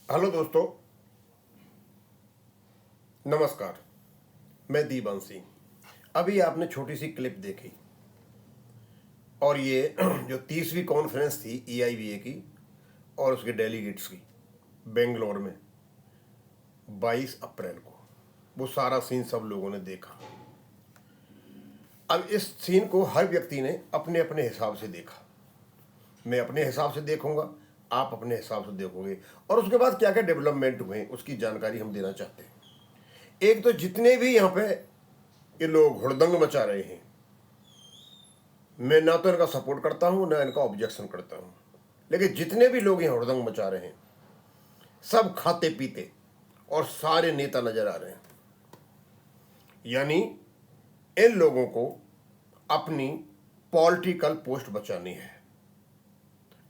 Hello दोस्तों, नमस्कार। मैं दीवान सिंह। अभी आपने छोटी सी क्लिप देखी और ये जो 30वीं कॉन्फ्रेंस थी EIVA की और उसके डेलीगेट्स की बेंगलोर में 22 अप्रैल को, वो सारा सीन सब लोगों ने देखा। अब इस सीन को हर व्यक्ति ने अपने अपने हिसाब से देखा। मैं अपने हिसाब से देखूंगा, आप अपने हिसाब से देखोगे, और उसके बाद क्या क्या डेवलपमेंट हुए उसकी जानकारी हम देना चाहते हैं। एक तो जितने भी यहाँ पे ये लोग हुड़दंग मचा रहे हैं, मैं ना तो इनका सपोर्ट करता हूँ ना इनका ऑब्जेक्शन करता हूँ, लेकिन जितने भी लोग यहाँ हुड़दंग मचा रहे हैं सब खाते पीते और सारे नेता नजर आ रहे हैं। यानी इन लोगों को अपनी पॉलिटिकल पोस्ट बचानी है,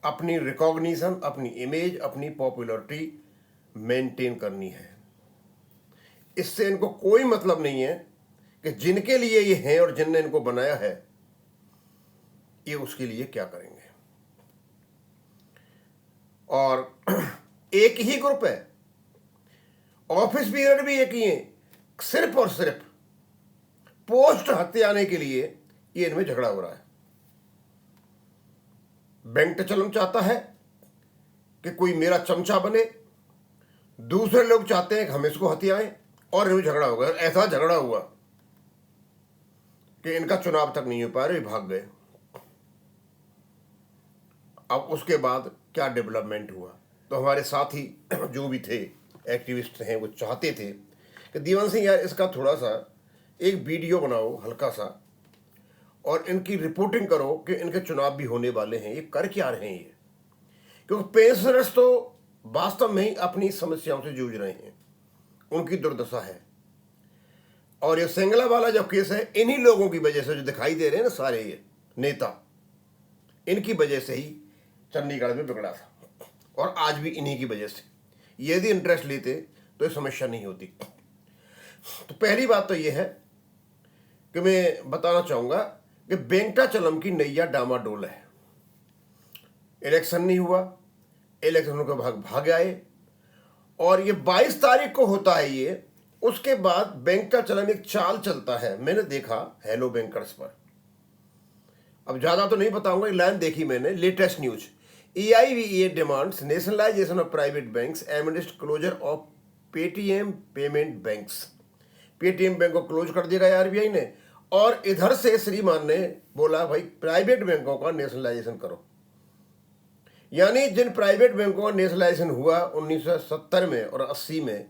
अपनी रिकॉग्निशन, अपनी इमेज, अपनी पॉपुलैरिटी मेंटेन करनी है। इससे इनको कोई मतलब नहीं है कि जिनके लिए ये हैं और जिनने इनको बनाया है ये उसके लिए क्या करेंगे। और एक ही ग्रुप है, ऑफिस पीरियड भी एक ही है, सिर्फ और सिर्फ पोस्ट हत्याने के लिए ये इनमें झगड़ा हो रहा है। वेंकटचलम चाहता है कि कोई मेरा चमचा बने, दूसरे लोग चाहते हैं कि हम इसको हत्याएं, और इनमें झगड़ा हो गया। ऐसा झगड़ा हुआ कि इनका चुनाव तक नहीं हो पा रहे, भाग गए। अब उसके बाद क्या डेवलपमेंट हुआ, तो हमारे साथी जो भी थे एक्टिविस्ट हैं वो चाहते थे कि दीवान सिंह यार इसका थोड़ा सा एक वीडियो बनाओ हल्का सा, और इनकी रिपोर्टिंग करो कि इनके चुनाव भी होने वाले हैं, ये कर क्या रहे हैं ये। क्योंकि पेंशनर्स तो वास्तव में ही अपनी समस्याओं से जूझ रहे हैं, उनकी दुर्दशा है। और ये सिंगला वाला जो केस है, इन्हीं लोगों की वजह से जो दिखाई दे रहे हैं ना सारे ये नेता, इनकी वजह से ही चंडीगढ़ में बिगड़ा था, और आज भी इन्हीं की वजह से। यदि इंटरेस्ट लेते तो ये समस्या नहीं होती। तो पहली बात तो ये है कि मैं बताना चाहूँगा कि वेंकटाचलम की नैया डामाडोल है। इलेक्शन नहीं हुआ, इलेक्शन के भाग आए, और ये 22 तारीख को होता है ये। उसके बाद वेंकटाचलम एक चाल चलता है, मैंने देखा हेलो बैंकर्स पर। अब ज़्यादा तो नहीं बताऊंगा, एक लाइन देखी मैंने, latest news. EIVA demands nationalisation of private banks amidst closure of Paytm payment banks. Paytm bank को क्लोज कर दिया गया RBI ने, और इधर से श्रीमान ने बोला भाई प्राइवेट बैंकों का नेशनलाइजेशन करो। यानी जिन प्राइवेट बैंकों का नेशनलाइजेशन हुआ 1970 में और 80 में,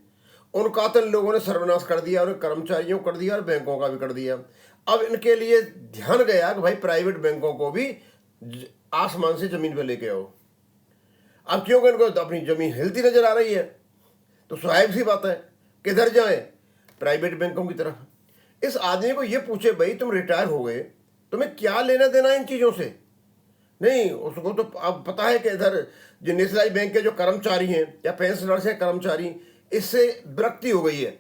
उनका तो इन लोगों ने सर्वनाश कर दिया, और कर्मचारियों कर दिया और बैंकों का भी कर दिया। अब इनके लिए ध्यान गया कि भाई प्राइवेट बैंकों को भी आसमान से जमीन पे लेके आओ। अब क्योंकि इनको अपनी जमीन हिलती नजर आ रही है, तो स्वाभाविक सी बात है किधर जाएं, प्राइवेट बैंकों की तरफ। इस आदमी को ये पूछे भाई तुम रिटायर हो गए, तुम्हें क्या लेना देना इन चीज़ों से? नहीं, उसको तो अब पता है कि इधर जो नेशनलाइज बैंक के जो कर्मचारी हैं या पेंशनर्स हैं कर्मचारी, इससे विरक्ति हो गई है,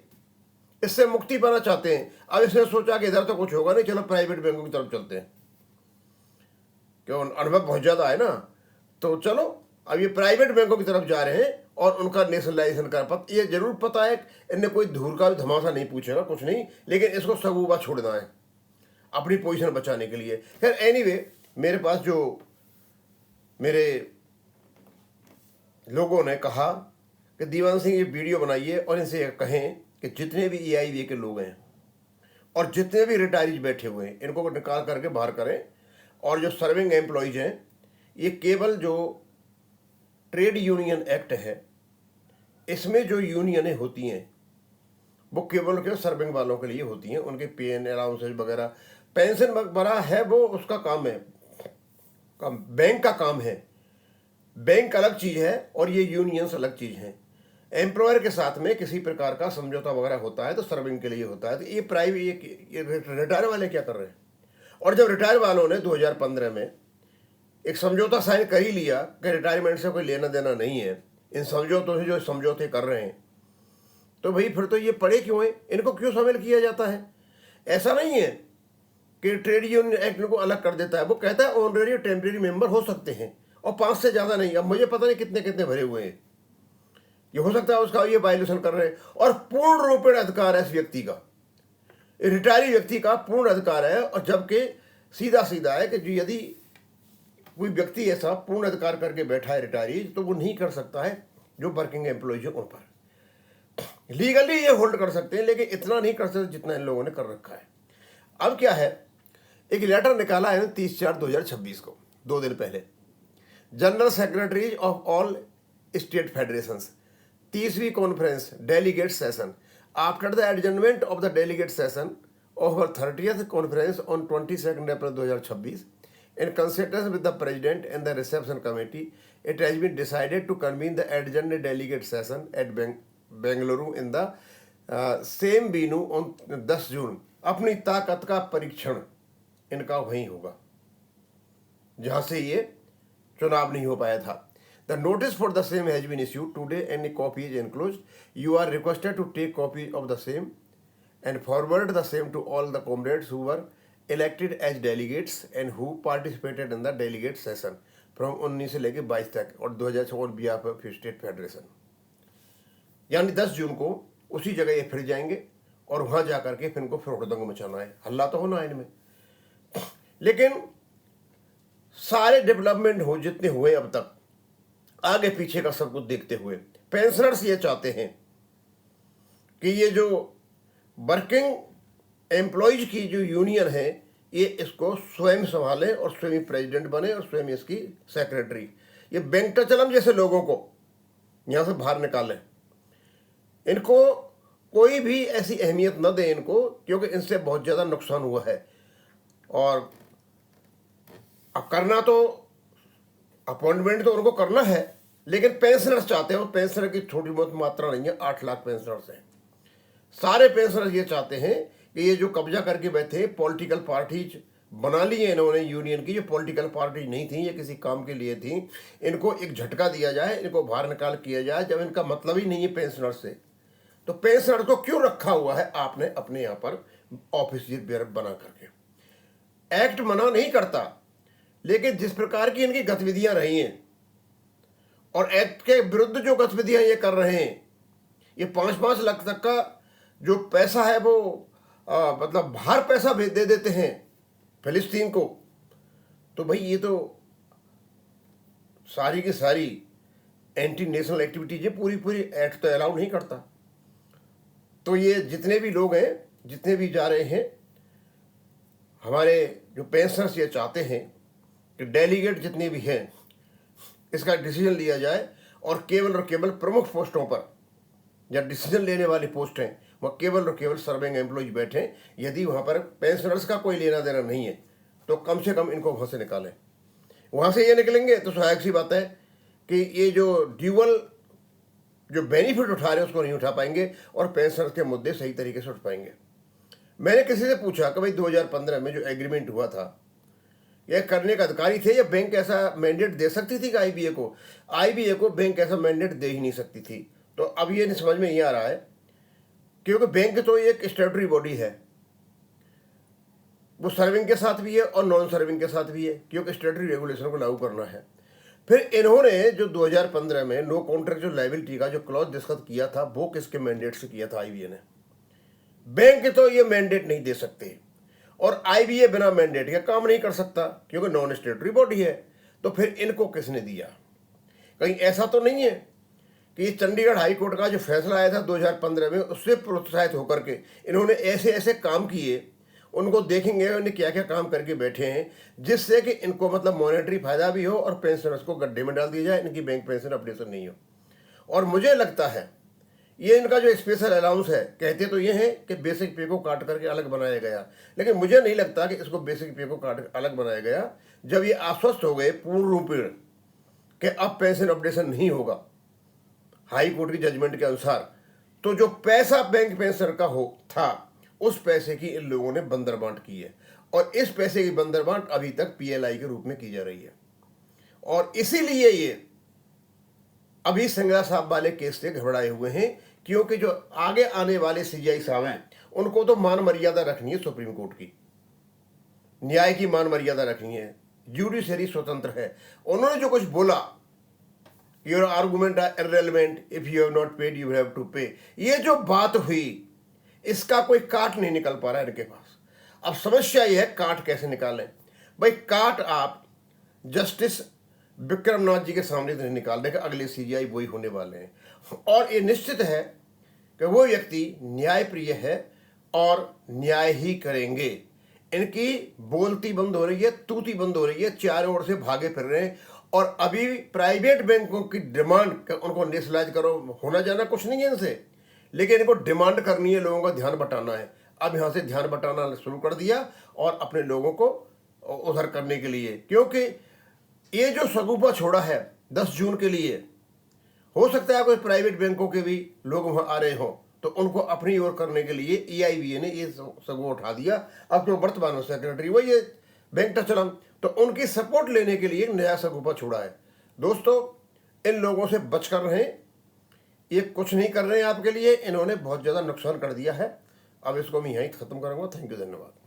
इससे मुक्ति पाना चाहते हैं। अब इसने सोचा कि इधर तो कुछ होगा नहीं, चलो प्राइवेट बैंकों की तरफ चलते हैं, क्यों अनुभव बहुत ज़्यादा है ना। तो चलो अब ये प्राइवेट बैंकों की तरफ जा रहे हैं, और उनका नेशनलाइजेशन का ये जरूर पता है। इनने कोई धूल का भी धमासा नहीं पूछेगा, कुछ नहीं, लेकिन इसको सबूबा छोड़ना है अपनी पोजीशन बचाने के लिए। खैर एनीवे, मेरे पास जो मेरे लोगों ने कहा कि दीवान सिंह ये वीडियो बनाइए और इनसे कहें कि जितने भी EIVA के लोग हैं और जितने भी रिटायरीज बैठे हुए हैं, इनको निकाल करके बाहर करें। और जो सर्विंग एम्प्लॉयज हैं, ये केवल जो ट्रेड यूनियन एक्ट है, इसमें जो यूनियनें होती हैं वो केवल के सर्विंग वालों के लिए होती हैं। उनके PN अलाउंसेज वगैरह, पेंशन वगैरह है, वो उसका काम है, बैंक का काम है। बैंक अलग चीज़ है और ये यूनियंस अलग चीज़ हैं। एम्प्लॉयर के साथ में किसी प्रकार का समझौता वगैरह होता है तो सर्विंग के लिए होता है। तो ये प्राइवेट, ये रिटायर वाले क्या कर रहे हैं? और जब रिटायर वालों ने 2015 में एक समझौता साइन कर ही लिया कि रिटायरमेंट से कोई लेना देना नहीं है, इन समझौतों से जो समझौते कर रहे हैं, तो भाई फिर तो ये पड़े क्यों हैं? इनको क्यों शामिल किया जाता है? ऐसा नहीं है कि ट्रेड यूनियन एक्ट को अलग कर देता है, वो कहता है ऑनरेरी और टेम्परेरी मेंबर हो सकते हैं, और 5 से ज़्यादा नहीं। अब मुझे पता नहीं कितने कितने भरे हुए हैं, ये हो सकता है उसका ये वायलेशन कर रहे हैं, और पूर्ण रूपेण अधिकार है इस व्यक्ति का, रिटायरी व्यक्ति का पूर्ण अधिकार है। और जबकि सीधा सीधा है कि जो यदि कोई व्यक्ति ऐसा पूर्ण अधिकार करके बैठा है रिटायरी, तो वो नहीं कर सकता है जो वर्किंग एम्प्लॉयज है उन पर। लीगली ये होल्ड कर सकते हैं, लेकिन इतना नहीं कर सकते जितना इन लोगों ने कर रखा है। अब क्या है, एक लेटर निकाला है 30/4/2026 को, 2 दिन पहले, general secretaries of all state federations, 30वीं conference delegate session after the adjournment of the delegate session of our 30th conference on 22nd April 2026, in consultation with the President and the reception committee, it has been decided to convene the adjourned delegate session at Bengaluru in the same venue on 10 जून। अपनी ताकत का परीक्षण इनका वहीं होगा जहाँ से ये चुनाव नहीं हो पाया था। The notice for the same has been issued today and a copy is enclosed. You are requested to take copy of the same and forward the same to all the comrades who were elected as delegates and who participated in the delegate session from 19 से लेके 22 तक और 2004 behalf of state federation. यानी 10 जून को उसी जगह ये फिर जाएंगे और वहाँ जा करके फिर इनको फरोखदंग मचाना है, हल्ला तो होना है इनमें। लेकिन सारे डेवलपमेंट हो जितने हुए अब तक, आगे पीछे का सब कुछ देखते हुए, पेंशनर्स ये चाहते हैं कि ये जो वर्किंग एम्प्लॉयज की जो यूनियन है ये इसको स्वयं संभाले और स्वयं प्रेसिडेंट बने और स्वयं इसकी सेक्रेटरी, ये वेंकटाचलम जैसे लोगों को यहाँ से बाहर निकालें। इनको कोई भी ऐसी अहमियत न दें इनको, क्योंकि इनसे बहुत ज़्यादा नुकसान हुआ है। और अब करना तो अपॉइंटमेंट तो उनको करना है, लेकिन पेंशनर्स चाहते हैं, और पेंशनर की छोटी बहुत मात्रा नहीं है, 8 लाख पेंशनर्स हैं। सारे पेंशनर्स ये चाहते हैं कि ये जो कब्जा करके बैठे पॉलिटिकल पार्टीज बना लिए इन्होंने यूनियन की, जो पॉलिटिकल पार्टी नहीं थी, ये किसी काम के लिए थी, इनको एक झटका दिया जाए, इनको बाहर निकाल किया जाए। जब इनका मतलब ही नहीं है पेंशनर्स से, तो पेंशनर को क्यों रखा हुआ है आपने अपने यहाँ पर ऑफिस बना करके। एक्ट मना नहीं करता, लेकिन जिस प्रकार की इनकी गतिविधियां रही हैं और एक्ट के विरुद्ध जो गतिविधियां ये कर रहे हैं, ये 5-5 लाख तक का जो पैसा है वो मतलब बाहर पैसा भेज दे देते हैं फिलिस्तीन को, तो भाई ये तो सारी की सारी एंटी नेशनल एक्टिविटीज है, पूरी एक्ट तो अलाउ नहीं करता। तो ये जितने भी लोग हैं, जितने भी जा रहे हैं, हमारे जो पेंशनर्स ये चाहते हैं कि डेलीगेट जितने भी हैं इसका डिसीजन लिया जाए, और केवल प्रमुख पोस्टों पर या डिसीजन लेने वाली पोस्ट हैं वह केवल और केवल सर्विंग एम्प्लॉयज बैठे। यदि वहाँ पर पेंशनर्स का कोई लेना देना नहीं है तो कम से कम इनको वहाँ से निकालें। वहाँ से ये निकलेंगे तो स्वाभाविक सी बात है कि ये जो ड्यूअल जो बेनिफिट उठा रहे हैं उसको नहीं उठा पाएंगे और पेंशनर्स के मुद्दे सही तरीके से उठ पाएंगे। मैंने किसी से पूछा कि भाई 2015 में जो एग्रीमेंट हुआ था, यह करने का अधिकारी थे या बैंक ऐसा मैंडेट दे सकती थी कि आईबीए को बैंक ऐसा मैंडेट दे ही नहीं सकती थी। तो अब ये समझ में नहीं आ रहा है, क्योंकि बैंक तो एक स्टैट्यूटरी बॉडी है, वो सर्विंग के साथ भी है और नॉन सर्विंग के साथ भी है, क्योंकि स्टैट्यूटरी रेगुलेशन को लागू करना है। फिर इन्होंने जो 2015 में नो कॉन्ट्रैक्चुअल लायबिलिटी का जो क्लॉज डिस्कस किया था वो किसके मैंडेट से किया था? आईबीए ने। बैंक तो ये मैंडेट नहीं दे सकते और आईबीए बिना मैंडेट के काम नहीं कर सकता क्योंकि नॉन स्टैट्यूटरी बॉडी है। तो फिर इनको किसने दिया? कहीं ऐसा तो नहीं है कि ये चंडीगढ़ हाई कोर्ट का जो फैसला आया था 2015 में उससे प्रोत्साहित होकर के इन्होंने ऐसे ऐसे काम किए, उनको देखेंगे उन्हें क्या क्या काम करके बैठे हैं, जिससे कि इनको मतलब मॉनेटरी फायदा भी हो और पेंशनर्स को गड्ढे में डाल दिया जाए, इनकी बैंक पेंशन अपडेशन नहीं हो। और मुझे लगता है ये इनका जो स्पेशल अलाउंस है, कहते तो ये है कि बेसिक पे को काट करके अलग बनाया गया, लेकिन मुझे नहीं लगता कि इसको बेसिक पे को काट अलग बनाया गया। जब ये आश्वस्त हो गए पूर्ण रूपेण कि अब पेंशन अपडेशन नहीं होगा हाई कोर्ट की जजमेंट के अनुसार, तो जो पैसा बैंक पेंशन का हो था उस पैसे की इन लोगों ने बंदरबांट की है और इस पैसे की बंदरबांट अभी तक पीएलआई के रूप में की जा रही है। और इसीलिए ये अभी संग्रह साहब वाले केस से घबराए हुए हैं, क्योंकि जो आगे आने वाले सीजीआई साहब हैं उनको तो मान मर्यादा रखनी है, सुप्रीम कोर्ट की न्याय की मान मर्यादा रखनी है, जुडिशरी स्वतंत्र है। उन्होंने जो कुछ बोला your argument are irrelevant, if you have not paid you have to pay. ये जो बात हुई इसका कोई काट नहीं निकल पा रहा है इनके पास। अब समस्या ये है काट कैसे निकालें। भाई काट आप जस्टिस विक्रमनाथ जी के सामने तो नहीं निकाल देगा, अगले सीजीआई वही होने वाले हैं। और ये निश्चित है कि वो व्यक्ति न्यायप्रिय है और न्याय ही करेंगे। इनकी बोलती बंद हो रही है, तूती बंद हो रही है, चारों ओर से भागे फिर रहे हैं। और अभी प्राइवेट बैंकों की डिमांड उनको नेशनलाइज करो, होना जाना कुछ नहीं है इनसे, लेकिन इनको डिमांड करनी है, लोगों का ध्यान बटाना है। अब यहाँ से ध्यान बटाना शुरू कर दिया और अपने लोगों को उधर करने के लिए, क्योंकि ये जो सगुफा छोड़ा है 10 जून के लिए, हो सकता है कोई प्राइवेट बैंकों के भी लोग वहाँ आ रहे हों, तो उनको अपनी ओर करने के लिए EIBA ने ये सगुफा उठा दिया। अब जो वर्तमान सेक्रेटरी वही है बैंक टचलम, तो उनकी सपोर्ट लेने के लिए नया सगुफा छोड़ा है। दोस्तों इन लोगों से बच कर रहें, ये कुछ नहीं कर रहे हैं आपके लिए, इन्होंने बहुत ज़्यादा नुकसान कर दिया है। अब इसको मैं यहीं ख़त्म करूँगा। थैंक यू, धन्यवाद।